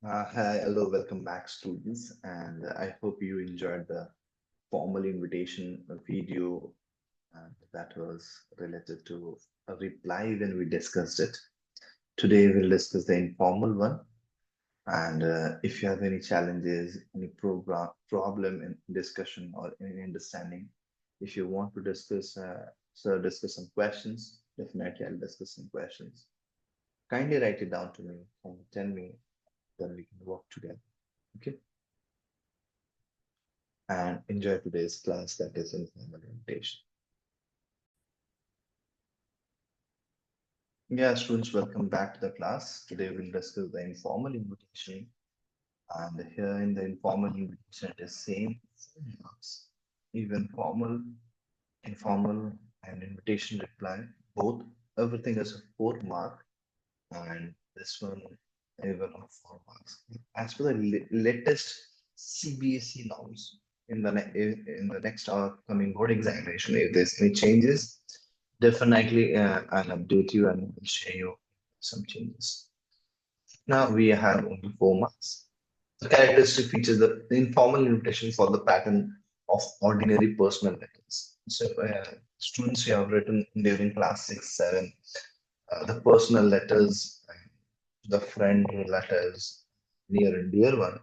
Hi, hello, welcome back, students, and I hope you enjoyed the formal invitation video that was related to a reply when we discussed it. Today, we'll discuss the informal one, and if you have any challenges, any program problem in discussion or any understanding, if you want to discuss some questions, definitely I'll discuss some questions. Kindly write it down to me and tell me, then we can work together. Okay. And enjoy today's class that is informal invitation. Yeah, students, welcome back to the class. Today we'll discuss the informal invitation. And here in the informal invitation, it is same 4 marks. Even formal, informal, and invitation reply, both, everything is a 4 mark. And this one, even of 4 marks. As per the latest CBSE norms, in the next upcoming board examination, if there's any changes, definitely I'll update you and will share you some changes. Now we have only 4 marks. The characteristic features the informal invitation for the pattern of ordinary personal letters. So students who have written during class 6, 7, the personal letters, the friend letters, near and dear one.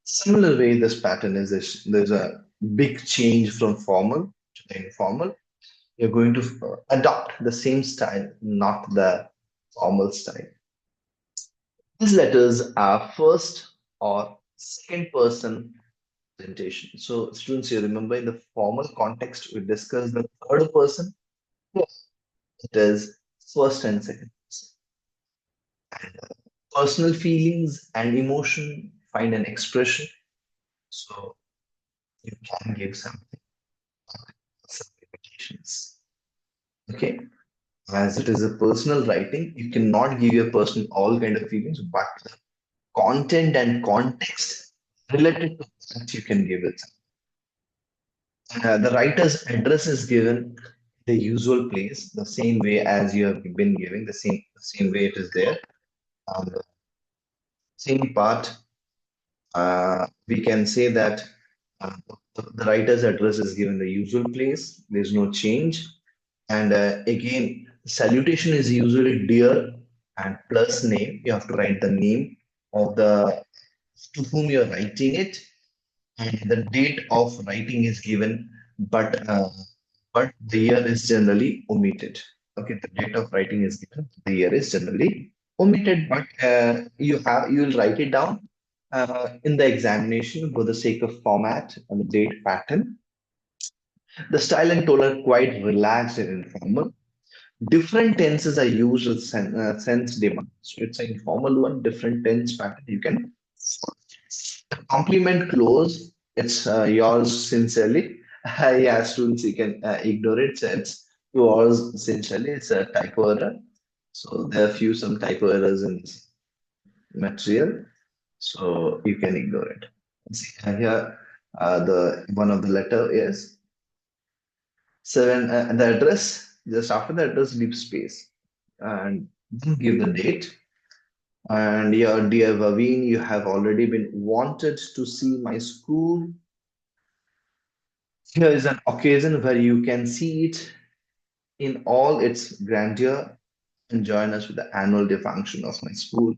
Similar way, this pattern is this, there's a big change from formal to the informal. You're going to adopt the same style, not the formal style. These letters are first or second person presentation. So, students, you remember in the formal context, we discussed the third person. Yes. It is first and second person. And personal feelings and emotion find an expression. So, you can give something, some limitations. Okay. As it is a personal writing, you cannot give your person all kind of feelings, but the content and context related to that you can give it. The writer's address is given the usual place, the same way as you have been giving, the same way it is there. The same part, we can say that uh, the writer's address is given the usual place. There's no change. And again, salutation is usually dear and plus name. You have to write the name of the to whom you're writing it, and the date of writing is given, but the year is generally omitted. Okay, the date of writing is given, the year is generally omitted, but you will write it down in the examination for the sake of format and the date pattern. The style and tone are quite relaxed and informal. Different tenses are used with sense demand. So it's an informal one, different tense pattern. You can the compliment close. It's yours sincerely. Yeah, students, you can ignore it. So it's yours sincerely. It's a typo error. So there are few some typo errors in this material. So you can ignore it. See here, the one of the letter is seven. The address just after the address, leave space and then give the date. And your dear Vaveen, you have already been wanted to see my school. Here is an occasion where you can see it in all its grandeur and join us with the annual day function of my school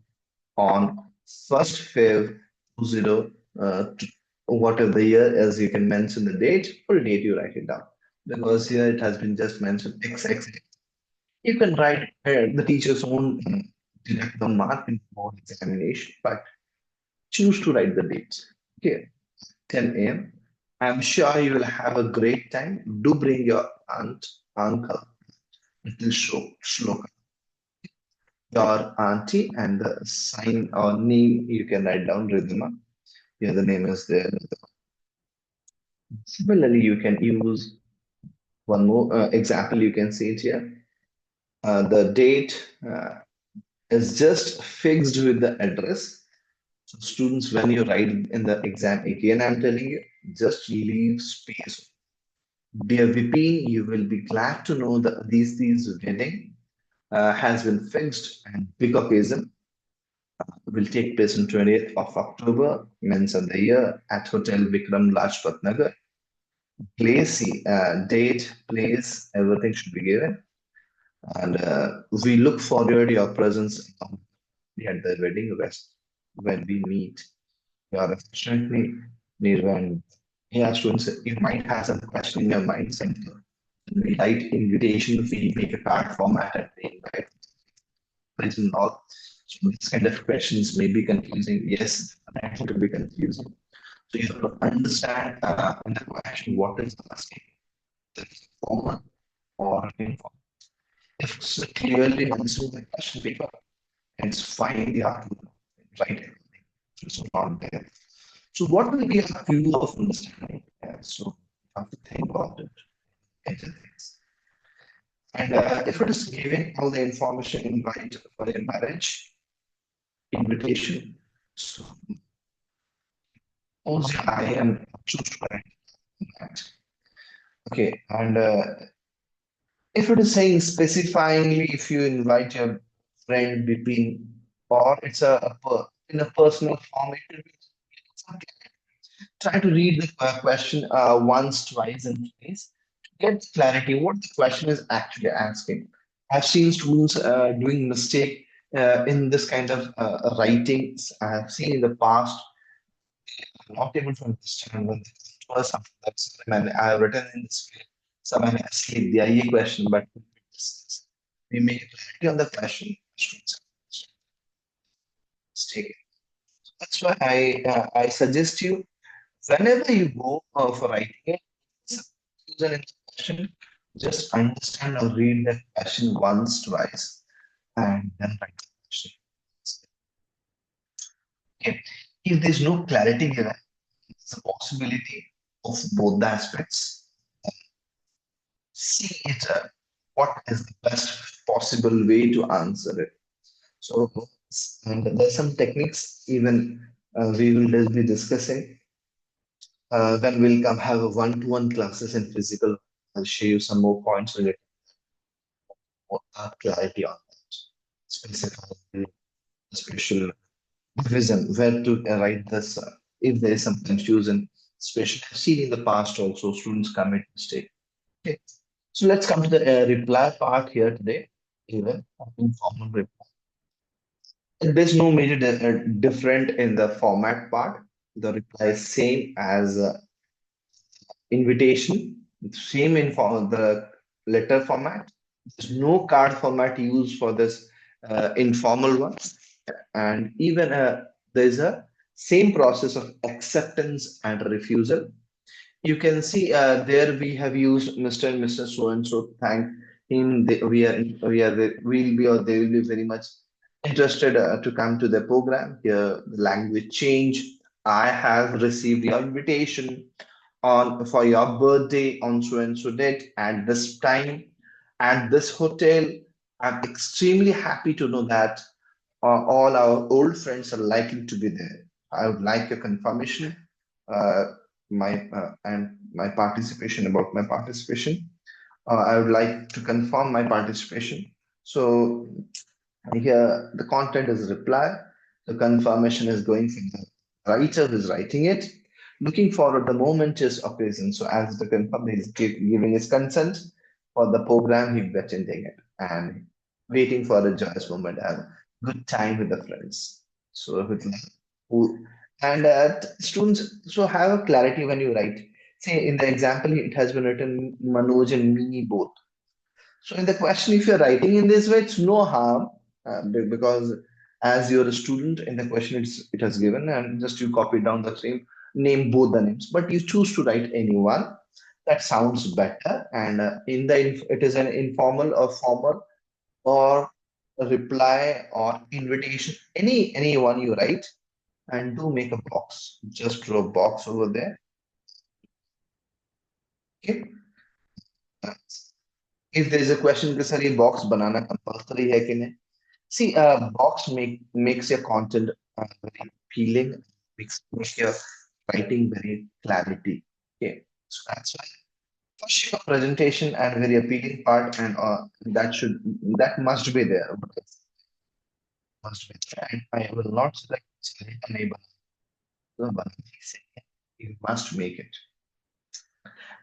on 1st Feb 20, whatever the year, as you can mention the date or date you write it down. Because here it has been just mentioned XX. You can write the teacher's own direct the mark in board examination, but choose to write the date. Okay, 10 a.m. I'm sure you will have a great time. Do bring your aunt, uncle, little shloka, your auntie, and the sign or name you can write down Ridhima. Yeah, the name is there. Similarly, you can use one more example. You can see it here. The date is just fixed with the address. So students, when you write in the exam, again, I'm telling you, just leave space. Dear Vipin, you will be glad to know that these wedding has been fixed and big occasion. will take place on 20th of October, means of the year, at Hotel Vikram Lajpat Nagar. Place, date, place, everything should be given. And we look forward your presence at the wedding rest when we meet. You are affectionately Nirvan. Yeah, students, you might have some question in your mind. We write invitation, we make a card format and we invite and all. So these kind of questions may be confusing. Yes, it will be confusing. So you have to understand in the question what is asking, the formal or informal. If it's clearly answer the question paper, it's fine. You have to write everything. It's not there. So what will be a view of understanding? So you have to think about it. Things. And if it is giving all the information invite for a marriage invitation, so also I am choose correct. Okay, and if it is saying specifying if you invite your friend between or it's in a personal form, it will be try to read the question once, twice, and thrice to get clarity what the question is actually asking. I've seen students doing mistake in this kind of writings. I've seen in the past not able to understand when they come to us something that's I have written in this way. Some escape the IE question, but we make clarity on the question. Students have mistake. That's why I suggest you whenever you go for writing it, use an question, just understand or read the question once, twice, and then write the question. Okay. If there's no clarity given, it's a possibility of both the aspects. See it, what is the best possible way to answer it. So, and there's some techniques even we will be discussing. Then we'll come have a one-to-one classes in physical. I'll show you some more points related to clarity on that. Specify the special division where to write this. If there is some confusion, especially I've seen in the past also students commit mistake. Okay, so let's come to the reply part here today. Even informal reply. There's no major different in the format part. The reply is same as invitation, same in the letter format. There's no card format used for this informal one. And even there's a same process of acceptance and refusal. You can see there we have used Mr. and Mr. So and so. Thank him. We'll be or they will be very much interested to come to the program. Here, the language change. I have received your invitation on for your birthday on so and so date at this time at this hotel. I'm extremely happy to know that all our old friends are likely to be there. I would like a confirmation, uh, and my participation about my participation. I would like to confirm my participation. So here the content is reply. The confirmation is going from the writer who is writing it. Looking forward, the moment is occasion. So as the confirm is giving his consent for the program, he'll be attending it and waiting for a joyous moment, have good time with the friends. So with who and students so have a clarity when you write. Say in the example, it has been written Manoj and me both. So in the question, if you're writing in this way, it's no harm because as you're a student in the question, it has given and just you copy down the same name both the names, but you choose to write anyone. That sounds better. And it is an informal or formal or a reply or invitation. Anyone you write and do make a box. Just draw a box over there. Okay. If there is a question कि sir ये box बनाना compulsory है कि नहीं? See, box makes your content very appealing, makes your writing very clarity. Okay, so that's why for sure presentation and very appealing part, and that must be there. must be there. And I will not select enable. You must make it.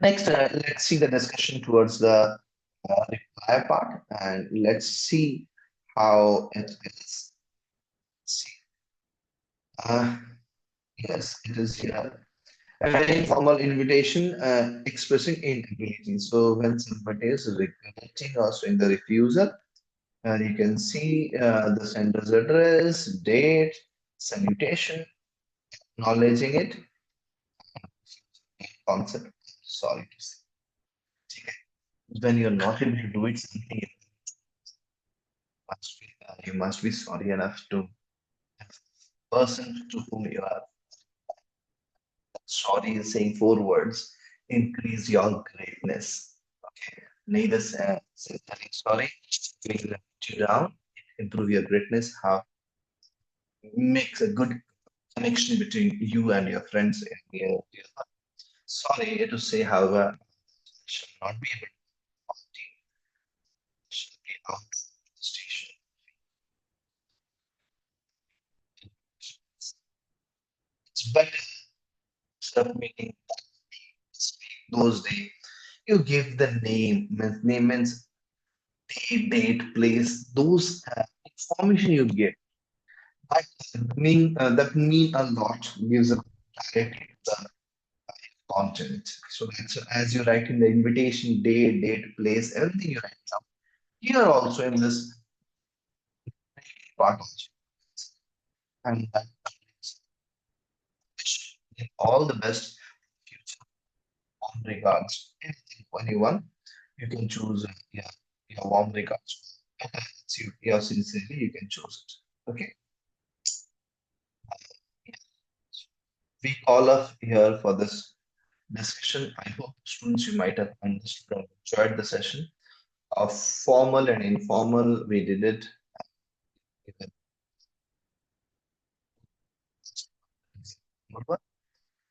Next, let's see the discussion towards the reply part, and let's see how it is. See, uh, yes, it is here. An informal invitation expressing inability. So when somebody is regretting or showing the refusal, you can see the sender's address, date, salutation, acknowledging it, concept. Sorry to say. When you're not able to do it, something you must be sorry enough to the person to whom you are sorry is saying 4 words. Increase your greatness. Okay. Neither telling sorry will let you down, improve your greatness, how makes a good connection between you and your friends. Sorry to say, however, I shall not be able to party, shall be out of the station. It's better instead of making those days. You give the name means day, date, place, those information you get. That mean a lot, gives a clarity to the content. So that's as you write in the invitation, day, date, place, everything you write down. Here also in this part also. And that all the best future warm regards. Anything, anyone, you can choose your warm regards. It's your sincerely, you can choose it. Okay. We all of here for this discussion. I hope students you might have understood and enjoyed the session. Of formal and informal, we did it.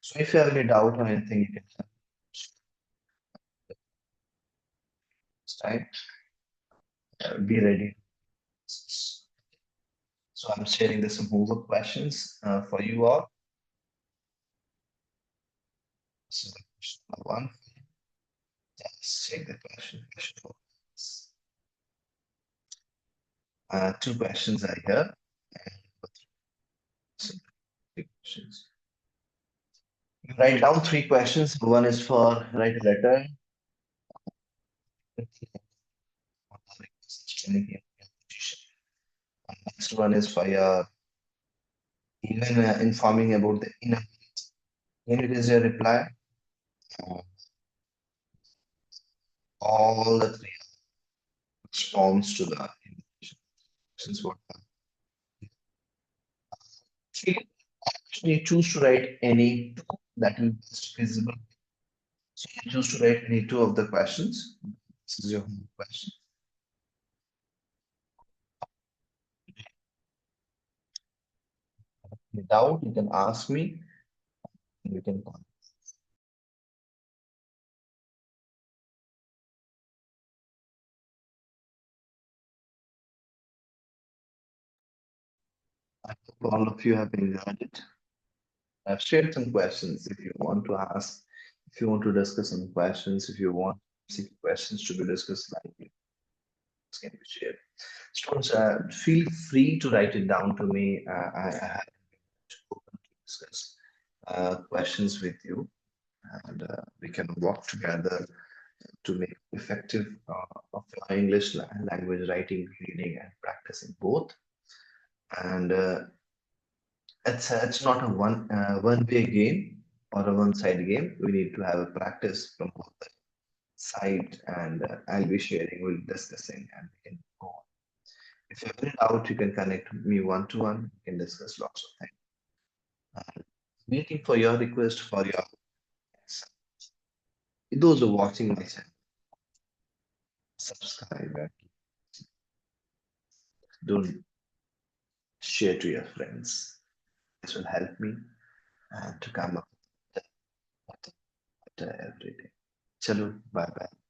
So if you have any doubt on anything, you can have this time. Be ready. So I'm sharing this some homework questions for you all. This is the question number one. Let's check the question. Question four. Two questions are here. Three questions. You write down three questions. One is for write a letter. Next one is for your even informing about the inability. When it is your reply, uh, all the three response to the invitation. Since what three, you choose to write any two that will be best visible. So you choose to write any two of the questions. This is your homework question. Without, you can ask me. You can call. I hope all of you have enjoyed it. I've shared some questions if you want to ask, if you want to discuss some questions, if you want questions to be discussed lively, this can be shared. Students, feel free to write it down to me. I have open to discuss questions with you, and we can work together to make effective of English language writing, reading, and practicing both. And it's not a one way game or a one side game. We need to have a practice from both the side, and I'll be sharing, we'll discussing, and we can go on. If you have any doubt, you can connect me one to one. We can discuss lots of things. Waiting for your request for your those who are watching my channel. Subscribe and don't share to your friends. This will help me to come up with every day. Chalo, bye bye.